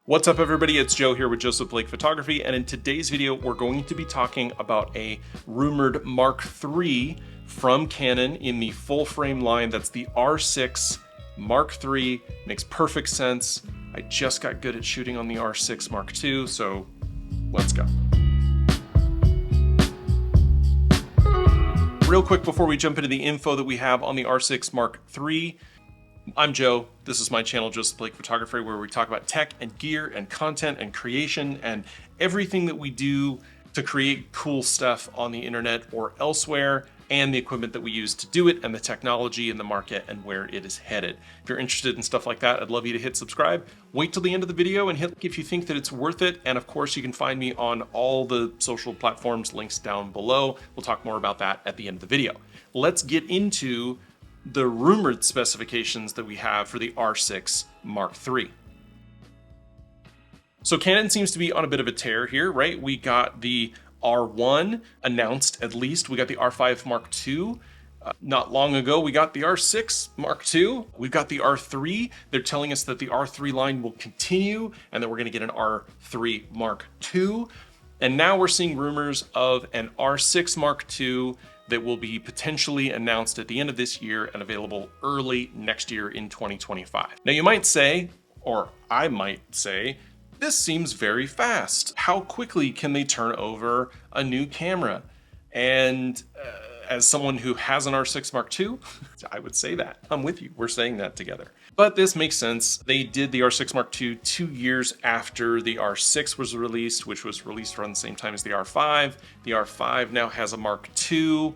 What's up everybody, it's Joe here with Joseph Blake Photography, and in today's video we're going to be talking about a rumored Mark III from Canon in the full frame line. That's the R6 Mark III. Makes perfect sense. I just got good at shooting on the R6 Mark II, so let's go. Real quick before we jump into the info that we have on the R6 Mark III, I'm Joe. This is my channel, Joseph Blake Photography, where we talk about tech and gear and content and creation and everything that we do to create cool stuff on the internet or elsewhere, and the equipment that we use to do it, and the technology in the market and where it is headed. If you're interested in stuff like that, I'd love you to hit subscribe. Wait till the end of the video and hit like if you think that it's worth it. And of course, you can find me on all the social platforms, links down below. We'll talk more about that at the end of the video. Let's get into the rumored specifications that we have for the R6 Mark III. So Canon seems to be on a bit of a tear here, right? We got the R1 announced, at least. We got the R5 Mark II. Not long ago, we got the R6 Mark II. We've got the R3. They're telling us that the R3 line will continue and that we're gonna get an R3 Mark II. And now we're seeing rumors of an R6 Mark II that will be potentially announced at the end of this year and available early next year in 2025. Now you might say, or I might say, this seems very fast. How quickly can they turn over a new camera? And as someone who has an R6 Mark II, I would say that. I'm with you, we're saying that together. But this makes sense. They did the R6 Mark II 2 years after the R6 was released, which was released around the same time as the R5. The R5 now has a Mark II,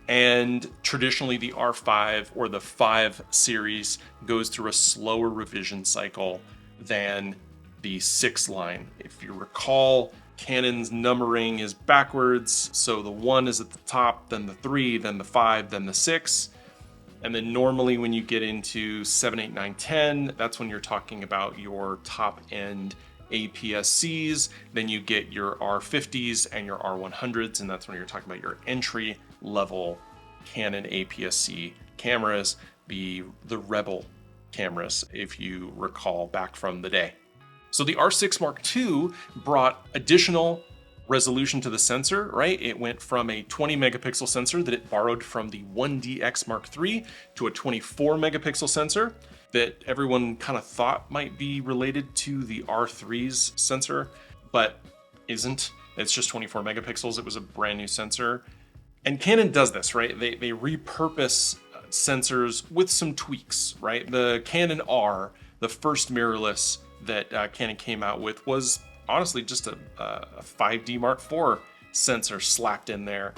and traditionally the R5 or the 5 series goes through a slower revision cycle than the 6 line. If you recall, Canon's numbering is backwards, so the 1 is at the top, then the 3, then the 5, then the 6. And then normally when you get into 7, 8, 9, 10, that's when you're talking about your top end APS-Cs. Then you get your R50s and your R100s, and that's when you're talking about your entry level Canon APS-C cameras, the Rebel cameras, if you recall back from the day. So the R6 Mark II brought additional resolution to the sensor, right? It went from a 20 megapixel sensor that it borrowed from the 1DX Mark III to a 24 megapixel sensor that everyone kind of thought might be related to the R3's sensor, but isn't. It's just 24 megapixels. It was a brand new sensor. And Canon does this, right? They repurpose sensors with some tweaks, right? The Canon R, the first mirrorless that Canon came out with, was honestly just a 5D Mark IV sensor slapped in there.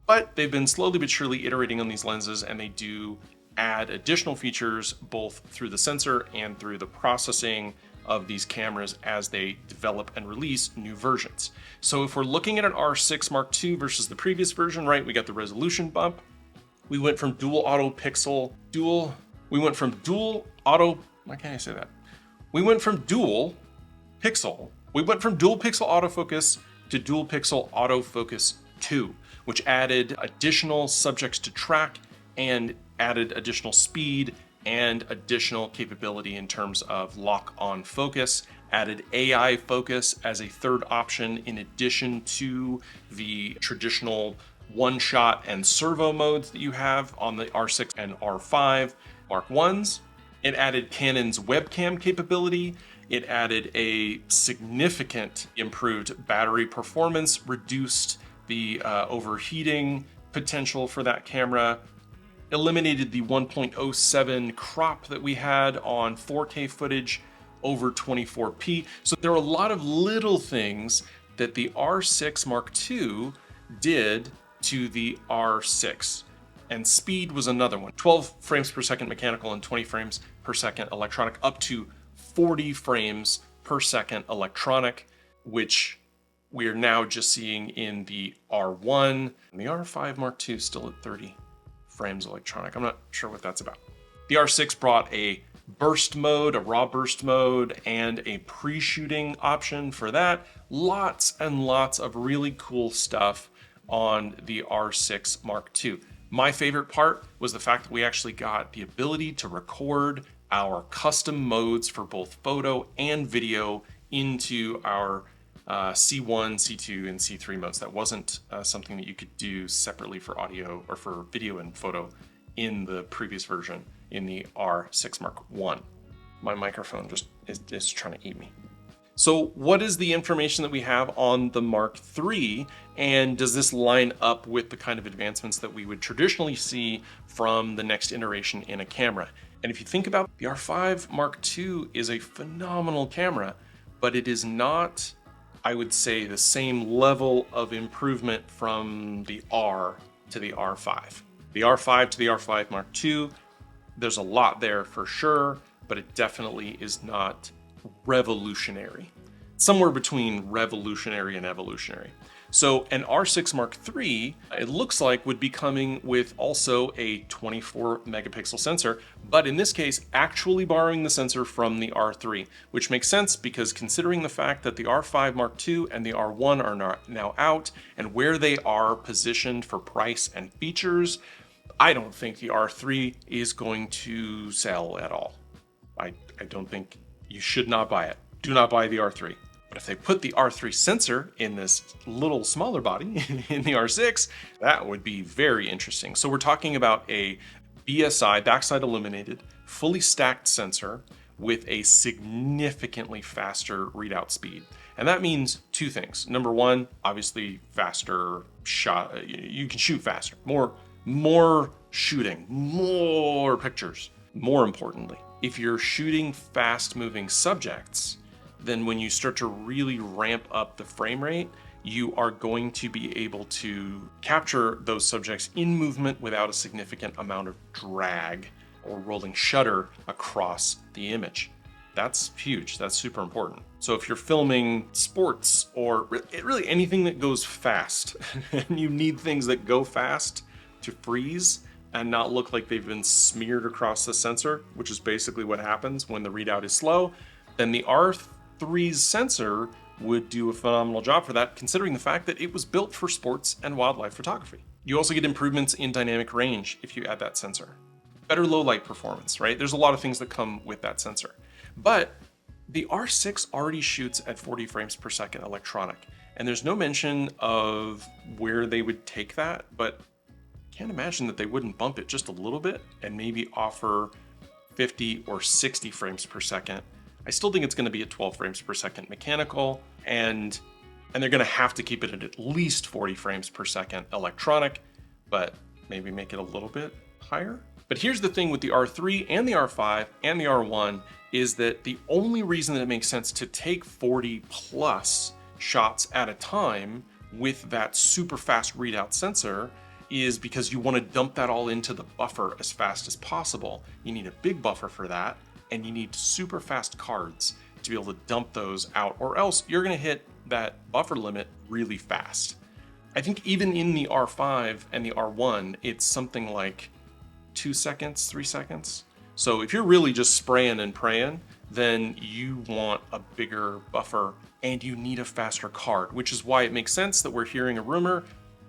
But they've been slowly but surely iterating on these lenses, and they do add additional features both through the sensor and through the processing of these cameras as they develop and release new versions. So if we're looking at an R6 Mark II versus the previous version, right, we got the resolution bump. We went from dual pixel autofocus to dual pixel autofocus 2, which added additional subjects to track and added additional speed and additional capability in terms of lock on focus, added AI focus as a third option in addition to the traditional one-shot and servo modes that you have on the R6 and R5 Mark Is. It added Canon's webcam capability. It added a significant improved battery performance, reduced the overheating potential for that camera, eliminated the 1.07 crop that we had on 4K footage over 24p. So there are a lot of little things that the R6 Mark II did to the R6. And speed was another one. 12 frames per second mechanical and 20 frames per second electronic, up to 40 frames per second electronic, which we are now just seeing in the R1. And the R5 Mark II still at 30 frames electronic. I'm not sure what that's about. The R6 brought a burst mode, a raw burst mode, and a pre-shooting option for that. Lots and lots of really cool stuff on the R6 Mark II. My favorite part was the fact that we actually got the ability to record our custom modes for both photo and video into our C1, C2, and C3 modes. That wasn't something that you could do separately for audio or for video and photo in the previous version in the R6 Mark I. My microphone just is trying to eat me. So what is the information that we have on the Mark III, and does this line up with the kind of advancements that we would traditionally see from the next iteration in a camera? And if you think about the R5 Mark II is a phenomenal camera, but it is not, I would say, the same level of improvement from the R to the R5. The R5 to the R5 Mark II, there's a lot there for sure, but it definitely is not revolutionary. Somewhere between revolutionary and evolutionary. So an R6 Mark III, it looks like, would be coming with also a 24 megapixel sensor, but in this case, actually borrowing the sensor from the R3, which makes sense because considering the fact that the R5 Mark II and the R1 are now out and where they are positioned for price and features, I don't think the R3 is going to sell at all. I don't think you should not buy it. Do not buy the R3. But if they put the R3 sensor in this little smaller body in the R6, that would be very interesting. So we're talking about a BSI, backside illuminated, fully stacked sensor with a significantly faster readout speed. And that means two things. Number one, obviously faster shot. You can shoot faster, more shooting, more pictures. More importantly, if you're shooting fast moving subjects, then when you start to really ramp up the frame rate, you are going to be able to capture those subjects in movement without a significant amount of drag or rolling shutter across the image. That's huge. That's super important. So if you're filming sports or really anything that goes fast, and you need things that go fast to freeze and not look like they've been smeared across the sensor, which is basically what happens when the readout is slow, then the R3's sensor would do a phenomenal job for that, considering the fact that it was built for sports and wildlife photography. You also get improvements in dynamic range if you add that sensor. Better low light performance, right? There's a lot of things that come with that sensor. But the R6 already shoots at 40 frames per second electronic, and there's no mention of where they would take that, but can't imagine that they wouldn't bump it just a little bit and maybe offer 50 or 60 frames per second. I still think it's going to be at 12 frames per second mechanical, and they're going to have to keep it at least 40 frames per second electronic, but maybe make it a little bit higher. But here's the thing with the R3 and the R5 and the R1 is that the only reason that it makes sense to take 40 plus shots at a time with that super fast readout sensor is because you want to dump that all into the buffer as fast as possible. You need a big buffer for that, and you need super fast cards to be able to dump those out, or else you're going to hit that buffer limit really fast. I think even in the R5 and the R1, it's something like 2 seconds, 3 seconds. So if you're really just spraying and praying, then you want a bigger buffer and you need a faster card, which is why it makes sense that we're hearing a rumor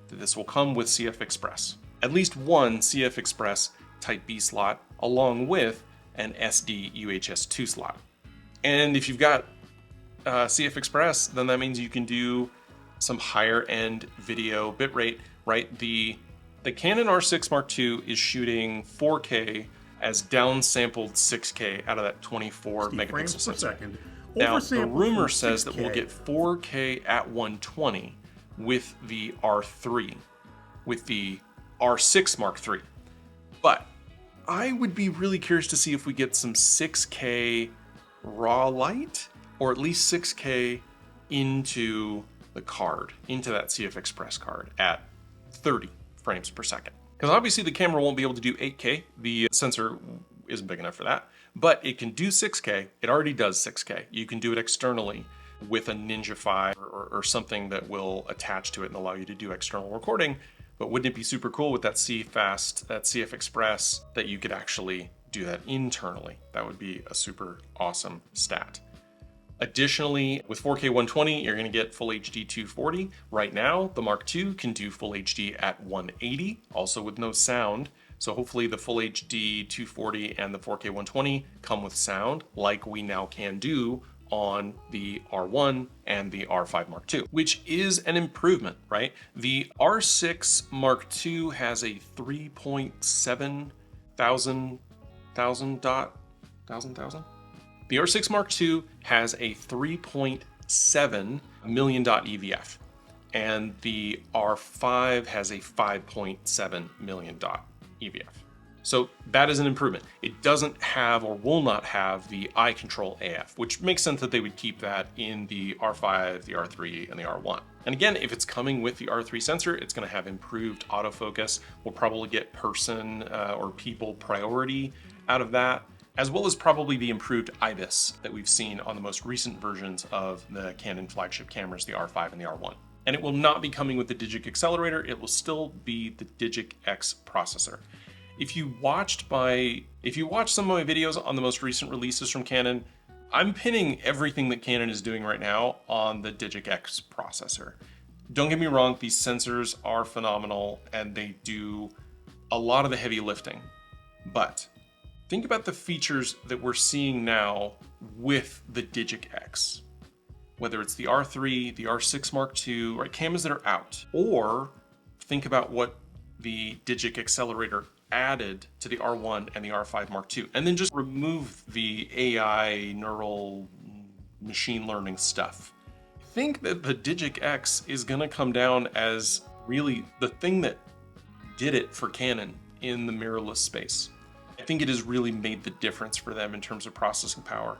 that this will come with CF Express. At least one CF Express Type B slot, along with an SD UHS 2 slot. And if you've got CF Express, then that means you can do some higher end video bitrate, right? The Canon R6 Mark II is shooting 4K as downsampled 6K out of that 24 megapixel sensor. Now, the rumor says that we'll get 4K at 120 with the R3, with the R6 Mark III. But I would be really curious to see if we get some 6K raw light, or at least 6K into the card, into that CF Express card at 30 frames per second. Because obviously the camera won't be able to do 8K. The sensor isn't big enough for that, but it can do 6K. It already does 6K. You can do it externally with a Ninja 5 or something that will attach to it and allow you to do external recording. But wouldn't it be super cool with that CFast, that CF Express, that you could actually do that internally? That would be a super awesome stat. Additionally, with 4K 120, you're going to get Full HD 240. Right now, the Mark II can do Full HD at 180, also with no sound. So hopefully the Full HD 240 and the 4K 120 come with sound, like we now can do on the R1 and the R5 Mark II, which is an improvement, right? The R6 Mark II has a 3.7 thousand dot. The R6 Mark II has a 3.7 million dot EVF, and the R5 has a 5.7 million dot EVF. So that is an improvement. It doesn't have or will not have the eye control AF, which makes sense that they would keep that in the R5, the R3, and the R1. And again, if it's coming with the R3 sensor, it's going to have improved autofocus. We'll probably get person or people priority out of that, as well as probably the improved IBIS that we've seen on the most recent versions of the Canon flagship cameras, the R5 and the R1. And it will not be coming with the Digic accelerator. It will still be the Digic X processor. If you watched some of my videos on the most recent releases from Canon, I'm pinning everything that Canon is doing right now on the Digic X processor. Don't get me wrong, these sensors are phenomenal and they do a lot of the heavy lifting, but think about the features that we're seeing now with the Digic X. Whether it's the R3, the R6 Mark II, right, cameras that are out, or think about what the Digic accelerator added to the R1 and the R5 Mark II, and then just remove the AI neural machine learning stuff. I think that the Digic X is gonna come down as really the thing that did it for Canon in the mirrorless space. I think it has really made the difference for them in terms of processing power,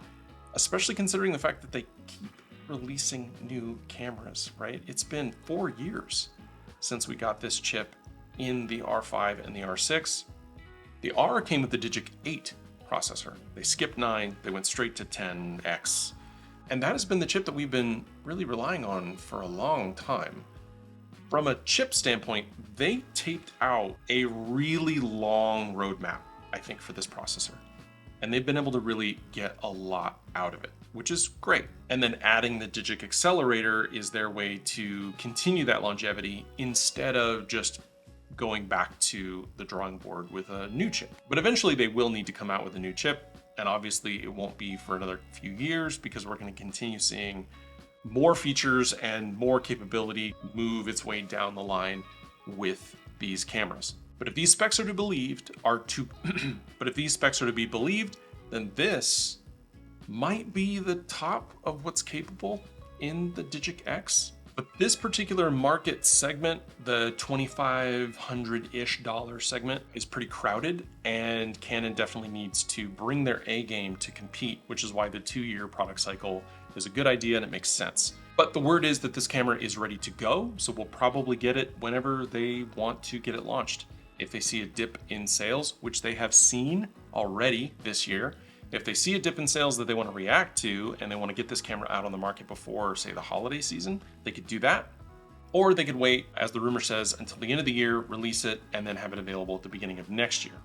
especially considering the fact that they keep releasing new cameras, right? It's been 4 years since we got this chip in the R5 and the R6. The R came with the Digic 8 processor. They skipped 9, they went straight to 10X. And that has been the chip that we've been really relying on for a long time. From a chip standpoint, they taped out a really long roadmap, I think, for this processor. And they've been able to really get a lot out of it, which is great. And then adding the Digic accelerator is their way to continue that longevity instead of just going back to the drawing board with a new chip. But eventually they will need to come out with a new chip. And obviously it won't be for another few years because we're going to continue seeing more features and more capability move its way down the line with these cameras. But if these specs are to be believed, then this might be the top of what's capable in the Digic X. But this particular market segment, the $2,500-ish segment, is pretty crowded, and Canon definitely needs to bring their A game to compete, which is why the 2-year product cycle is a good idea and it makes sense. But the word is that this camera is ready to go, so we'll probably get it whenever they want to get it launched. If they see a dip in sales, which they have seen already this year, if they see a dip in sales that they want to react to and they want to get this camera out on the market before, say, the holiday season, they could do that. Or they could wait, as the rumor says, until the end of the year, release it, and then have it available at the beginning of next year.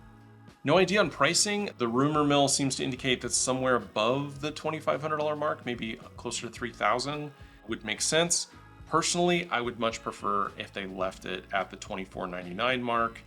No idea on pricing. The rumor mill seems to indicate that somewhere above the $2,500 mark, maybe closer to $3,000, would make sense. Personally, I would much prefer if they left it at the $2,499 mark,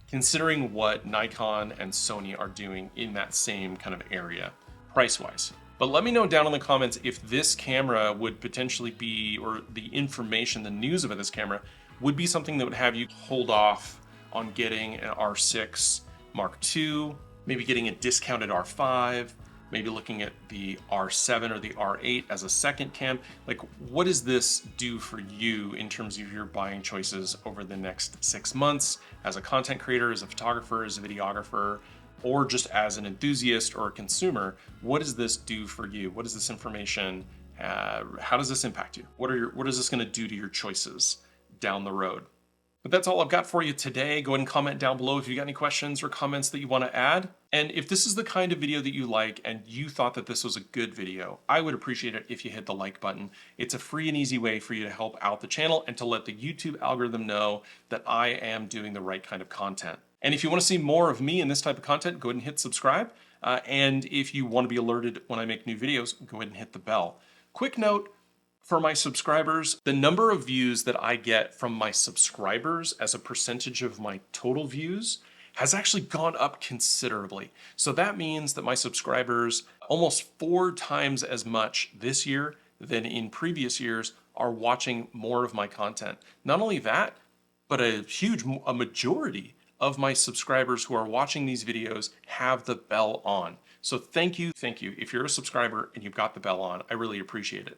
considering what Nikon and Sony are doing in that same kind of area, price-wise. But let me know down in the comments if this camera would potentially be, or the information, the news about this camera, would be something that would have you hold off on getting an R6 Mark II, maybe getting a discounted R5, maybe looking at the R7 or the R8 as a second cam. Like, what does this do for you in terms of your buying choices over the next 6 months as a content creator, as a photographer, as a videographer, or just as an enthusiast or a consumer? What does this do for you? What is this information? How does this impact you? What is this going to do to your choices down the road? But that's all I've got for you today. Go ahead and comment down below if you got any questions or comments that you want to add. And if this is the kind of video that you like and you thought that this was a good video, I would appreciate it if you hit the like button. It's a free and easy way for you to help out the channel and to let the YouTube algorithm know that I am doing the right kind of content. And if you want to see more of me and this type of content, go ahead and hit subscribe. And if you want to be alerted when I make new videos, go ahead and hit the bell. Quick note, for my subscribers, the number of views that I get from my subscribers as a percentage of my total views has actually gone up considerably. So that means that my subscribers, almost 4 times as much this year than in previous years, are watching more of my content. Not only that, but a majority of my subscribers who are watching these videos have the bell on. So thank you, thank you. If you're a subscriber and you've got the bell on, I really appreciate it.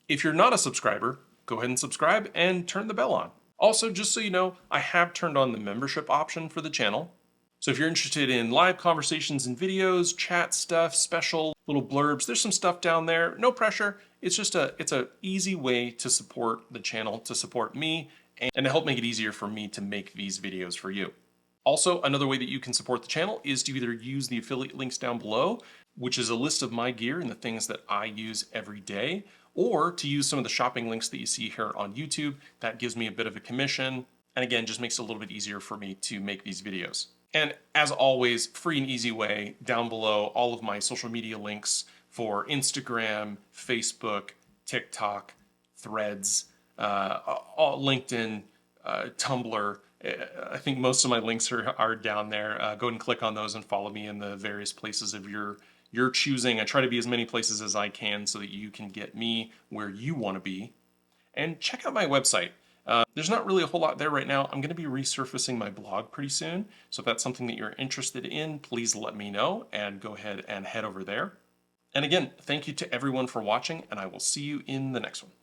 If you're not a subscriber, go ahead and subscribe and turn the bell on. Also, just so you know, I have turned on the membership option for the channel. So if you're interested in live conversations and videos, chat stuff, special little blurbs, there's some stuff down there. No pressure. It's just it's a easy way to support the channel, to support me, and to help make it easier for me to make these videos for you. Also, another way that you can support the channel is to either use the affiliate links down below, which is a list of my gear and the things that I use every day, or to use some of the shopping links that you see here on YouTube. That gives me a bit of a commission, and again, just makes it a little bit easier for me to make these videos. And as always, free and easy way, down below, all of my social media links for Instagram, Facebook, TikTok, Threads, LinkedIn, Tumblr. I think most of my links are down there. Go ahead and click on those and follow me in the various places of your choosing. I try to be as many places as I can so that you can get me where you want to be. And check out my website. There's not really a whole lot there right now. I'm going to be resurfacing my blog pretty soon. So if that's something that you're interested in, please let me know and go ahead and head over there. And again, thank you to everyone for watching, and I will see you in the next one.